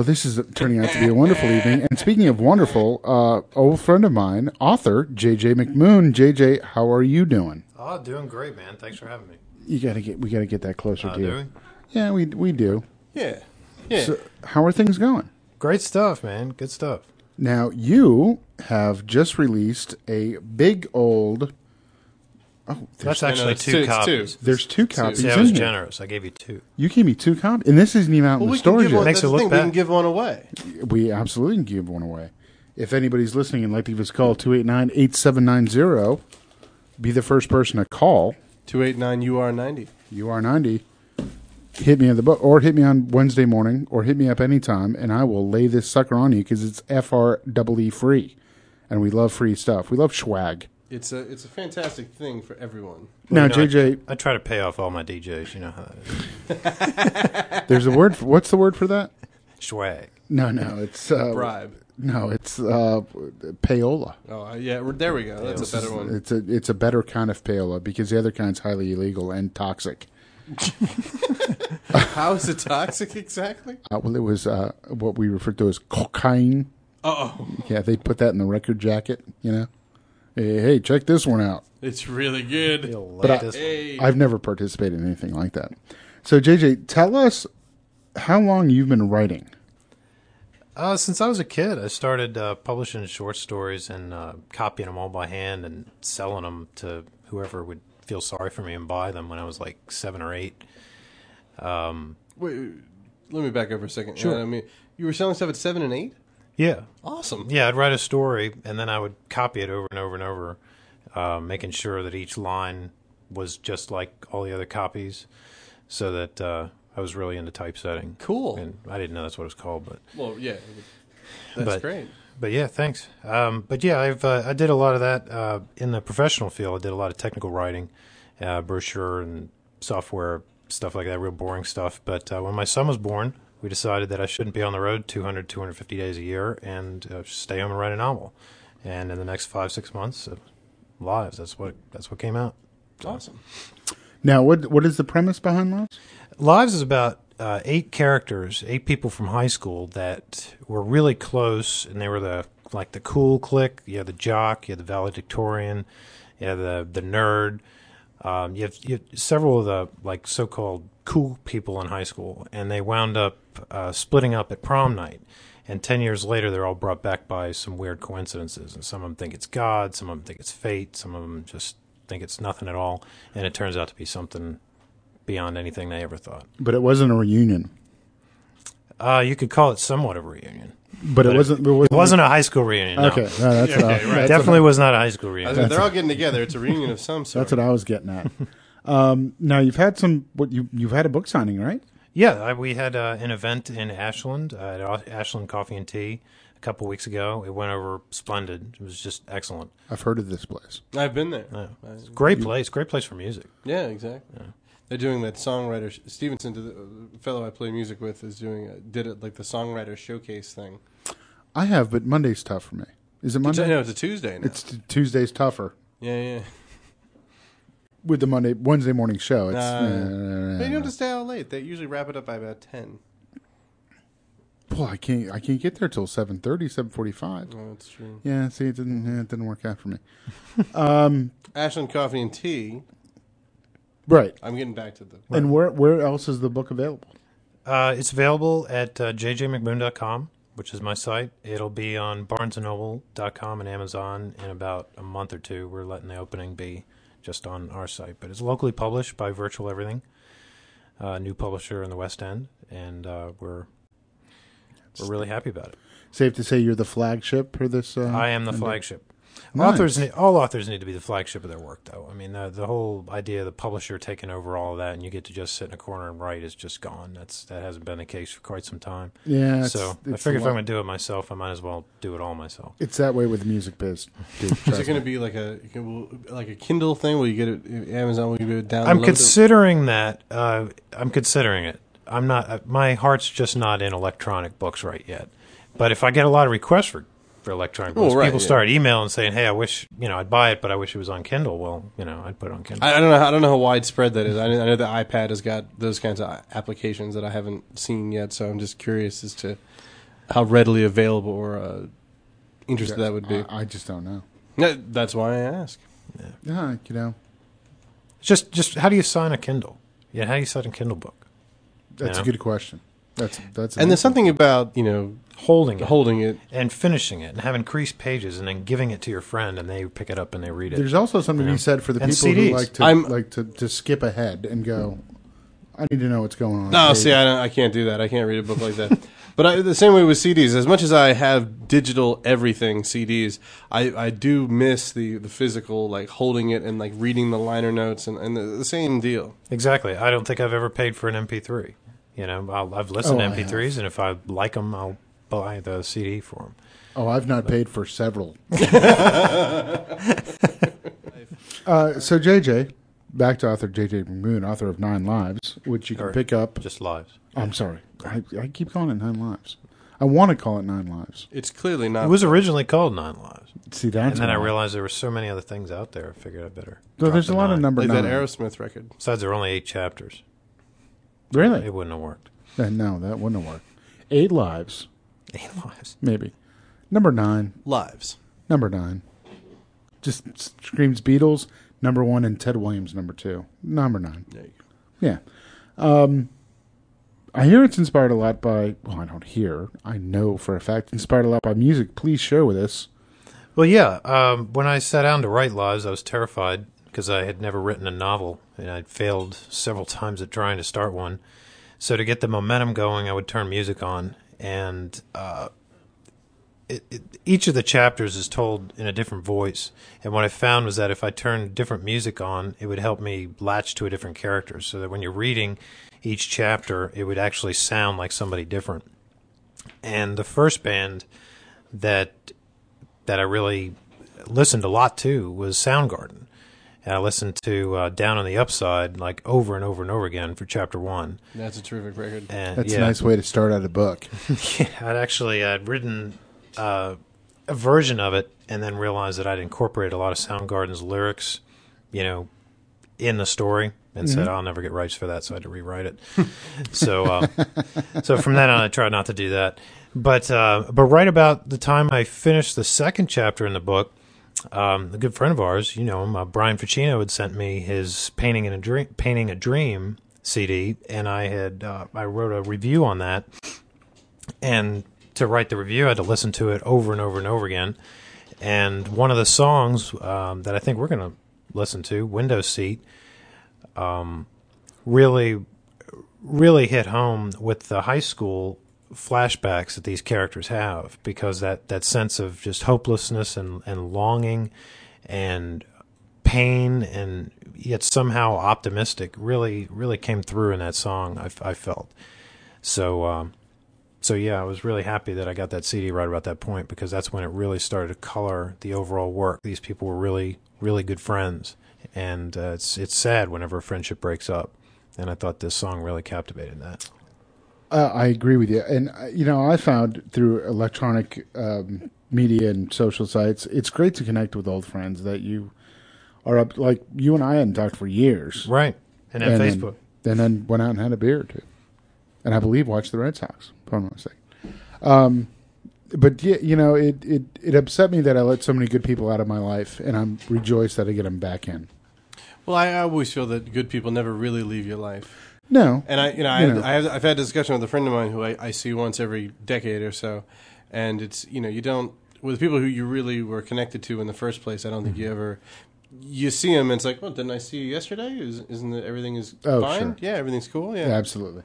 well, this is turning out to be a wonderful evening. And speaking of wonderful, old friend of mine, author JJ McMoon. JJ, how are you doing? Oh, doing great, man. Thanks for having me. We gotta get that closer to you. Do we? Yeah, we do. Yeah. So, how are things going? Great stuff, man. Good stuff. Now, you have just released a big old... Oh, that's actually two copies. There's two copies. See, I was generous. I gave you two. You gave me two copies, and this isn't even out in the stores yet. Makes it look bad. We can give one away. We absolutely can give one away. If anybody's listening and like to give us a call, 289-8790, be the first person to call. 289-UR90. UR90. Hit me on the book, or hit me on Wednesday morning, or hit me up anytime, and I will lay this sucker on you because it's FREE free, and we love free stuff. We love swag. It's a fantastic thing for everyone. Now, JJ, I try to pay off all my DJs. You know how that is. There's a word. What's the word for that? Swag. No, it's bribe. No, it's payola. Oh yeah, there we go. That's a better one. It's a better kind of payola because the other kind's highly illegal and toxic. How is it toxic exactly? Well, it was what we refer to as cocaine. Oh, yeah, they put that in the record jacket. You know, hey, check this one out. It's really good. But I've never participated in anything like that. So, JJ, tell us how long you've been writing. Since I was a kid, I started publishing short stories and copying them all by hand and selling them to whoever would feel sorry for me and buy them when I was like 7 or 8. Wait, let me back up for a second. Sure. I mean, you were selling stuff at 7 and 8? Yeah. Awesome. Yeah, I'd write a story and then I would copy it over and over and over, making sure that each line was just like all the other copies, so that I was really into typesetting. Cool. And I didn't know that's what it was called, but well, yeah, that's great. But yeah, thanks. But yeah, I did a lot of that in the professional field. I did a lot of technical writing, brochure and software stuff like that, real boring stuff. But when my son was born, we decided that I shouldn't be on the road 250 days a year and stay home and write a novel. And in the next 5-6 months, Lives. That's what came out. Awesome. Now, what is the premise behind Lives? Lives is about 8 characters, 8 people from high school that were really close, and they were the cool clique. You had the jock, you had the valedictorian, you had the nerd. You have several of the like so-called cool people in high school, and they wound up splitting up at prom night. And 10 years later, they're all brought back by some weird coincidences. And some of them think it's God, some of them think it's fate, some of them just think it's nothing at all. And it turns out to be something beyond anything they ever thought. But it wasn't a reunion. You could call it somewhat of a reunion. But it wasn't a high school reunion. No. Okay, no, that's right. Definitely was not a high school reunion. They're all getting together. It's a reunion of some sort. That's what I was getting at. Now you've had you've had a book signing, right? Yeah, we had an event in Ashland at Ashland Coffee and Tea a couple weeks ago. It went over splendid. It was just excellent. I've heard of this place. I've been there. Yeah. It's a great place for music. Yeah, exactly. Yeah. They're doing that songwriter Stevenson, the fellow I play music with, did it like the songwriter showcase thing. I have, but Monday's tough for me. Is it Monday? No, it's a Tuesday now. Tuesday's tougher. Yeah. With the Wednesday morning show, they don't have to stay out late. They usually wrap it up by about 10. Well, I can't get there till 7:30, 7:45. Oh, that's true. Yeah, see, it didn't work out for me. Ashland Coffee and Tea. Right. I'm getting back to the... And where else is the book available? It's available at jjmcmoon.com, which is my site. It'll be on barnesandnoble.com and Amazon in about a month or two. We're letting the opening be just on our site. But it's locally published by Virtual Everything, a new publisher in the West End, and we're really happy about it. Safe to say you're the flagship for this? I am the flagship. Nice. All authors need to be the flagship of their work, though. I mean, the whole idea of the publisher taking over all of that and you get to just sit in a corner and write is just gone. That hasn't been the case for quite some time. Yeah. So I figure if I'm going to do it myself, I might as well do it all myself. It's that way with the music biz. Dude, is it going to be like a Kindle thing? Will you get it Amazon? Will you download it? I'm considering that. I'm considering it. My heart's just not in electronic books right yet. But if I get a lot of requests for for electronic Well, books. right, People yeah. started emailing saying, "Hey, I wish I'd buy it, but I wish it was on Kindle." Well, I'd put it on Kindle. I don't know how widespread that is. I know the iPad has got those kinds of applications that I haven't seen yet, so I'm just curious as to how readily available or interested that would be. I just don't know. That's why I ask. Yeah, Just how do you sign a Kindle? Yeah, how do you sign a Kindle book? that's a good question. That's And there's something about Holding it. and finishing it and having creased pages and then giving it to your friend and they pick it up and they read it. There's also something to be said for the And people CDs. who like to skip ahead and go, I need to know what's going on. No, see, I can't do that. I can't read a book like that. But the same way with CDs. As much as I have digital everything CDs, I do miss the physical, like holding it and like reading the liner notes and the same deal. Exactly. I don't think I've ever paid for an MP3. I've listened to MP3s, and if I like them, I'll buy the CD for them. Oh, I've not paid for several. So JJ, back to author JJ McMoon, author of 9 Lives, which you can pick up. Just Lives. I'm sorry. I keep calling it 9 Lives. I want to call it 9 Lives. It's clearly not. It was originally called 9 Lives. See, that's And then I why. realized there were so many other things out there, I figured I better. So drop there's the a lot of 9. number like 9. that Aerosmith record. Besides, there are only 8 chapters. Really? It wouldn't have worked. No, that wouldn't have worked. 8 Lives, 8 Lives. maybe. Number 9. Lives. Number 9. Just screams Beatles, number 1, and Ted Williams, number 2. Number 9. There you go. Yeah. I hear it's inspired a lot by, well, I don't hear, I know for a fact, inspired a lot by music. Please share with us. Well, yeah. When I sat down to write Lives, I was terrified because I had never written a novel, and I'd failed several times at trying to start one. So to get the momentum going, I would turn music on, and each of the chapters is told in a different voice. And what I found was that if I turned different music on, it would help me latch to a different character, so that when you're reading each chapter, it would actually sound like somebody different. And the first band that I really listened a lot to was Soundgarden. And I listened to Down on the Upside like over and over and over again for chapter 1. That's a terrific record. And That's a nice way to start out a book. Yeah, I'd written a version of it and then realized that I'd incorporated a lot of Soundgarden's lyrics, in the story, and said I'll never get rights for that, so I had to rewrite it. So from then on, I tried not to do that. But right about the time I finished the second chapter in the book, a good friend of ours, him, Brian Ficino, had sent me his Painting a Dream CD, and I wrote a review on that. And to write the review, I had to listen to it over and over and over again. And one of the songs that I think we're going to listen to, Window Seat, really hit home with the high school flashbacks that these characters have, because that sense of just hopelessness and longing and pain and yet somehow optimistic really came through in that song, I felt. So yeah, I was really happy that I got that CD right about that point, because that's when it really started to color the overall work. These people were really, really good friends, and it's sad whenever a friendship breaks up, and I thought this song really captivated that. I agree with you. And, I found through electronic media and social sites, it's great to connect with old friends that you are up, like you and I hadn't talked for years. Right. And then Facebook. Then went out and had a beer or two. And I believe watched the Red Sox, if I'm not mistaken. But, yeah, it upset me that I let so many good people out of my life, and I'm rejoiced that I get them back in. Well, I always feel that good people never really leave your life. No. And I've had a discussion with a friend of mine who I see once every decade or so, and it's you don't, with people who you really were connected to in the first place. I don't think you see them and it's like, well, didn't I see you yesterday? Isn't it, everything is fine? Sure. Yeah, everything's cool. Yeah, Absolutely.